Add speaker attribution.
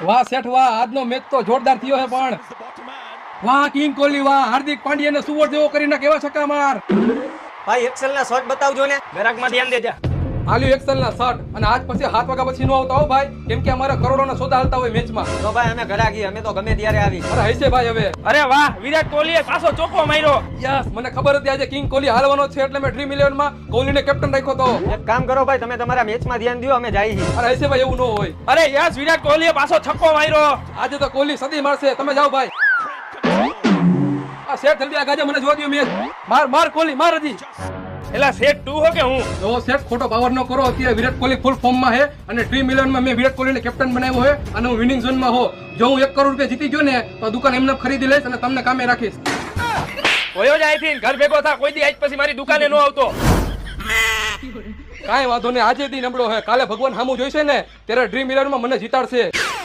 Speaker 1: વાહ શેઠ વાહ, આજનો મેચ તો જોરદાર થયો છે પણ વાહ કિંગ કોહલી વાહ, હાર્દિક પાંડ્યાને સુવર જેવો કરીને કેવા છક્કા માર.
Speaker 2: ભાઈ એક્સેલ ના શોટ બતાવજો ને.
Speaker 3: ગ્રાહકમાં ધ્યાન દેજા.
Speaker 1: આલ્યું એક્સેલ ના શર્ટ અને આજ પછી 7 વાગ્યા પછી નો આવતા હો ભાઈ, કેમ કે અમારા કરોડોના સોદા હાલતા હોય મેચમાં.
Speaker 2: તો ભાઈ અમે ઘરાકી, અમે તો ગમે ત્યારે આવી.
Speaker 1: અરે હશે ભાઈ હવે.
Speaker 3: અરે વાહ, વિરાટ કોહલીએ પાછો ચોકો માર્યો.
Speaker 1: યસ, મને ખબર હતી આજે કિંગ કોહલી હાલવાનો છે એટલે મેં ડ્રીમ 11 માં કોહલીને કેપ્ટન રાખ્યો તો.
Speaker 2: એક કામ કરો ભાઈ, તમે તમારા મેચમાં ધ્યાન દો, અમે જાય છીએ.
Speaker 1: અરે હશે ભાઈ, એવું ન હોય.
Speaker 3: અરે યસ, વિરાટ કોહલીએ પાછો છક્કો માર્યો.
Speaker 1: આજે તો કોહલી સદી મારશે, તમે જાઓ ભાઈ. આ શેઠ જલ્દી આ ગાજે મને જોવા દો મેચ. માર માર કોહલી માર હજી.
Speaker 3: એલા સેટ તું હો કે હું?
Speaker 1: તો શેઠ ખોટો પાવર ન કરો, અત્યારે વિરાટ કોહલી ફૂલ ફોર્મમાં છે અને ડ્રીમ 11 માં મેં વિરાટ કોહલીને કેપ્ટન બનાવ્યો છે અને હું વિનિંગ ઝોનમાં હો. જો હું 1 કરોડ રૂપિયા જીતી ગયો ને તો દુકાન એમને ખરીદી લઈશ અને તમને કામે રાખીશ.
Speaker 3: હોયો જ આઈથી ઘર ભેગો થા, કોઈ દી આજ પછી મારી દુકાને નો આવતો.
Speaker 1: કાંઈ વાંધો નહીં, આજે દી નબળો છે, કાલે ભગવાન સામું જોઈશે ને ત્યારે ડ્રીમ 11 માં મને જીતાડશે.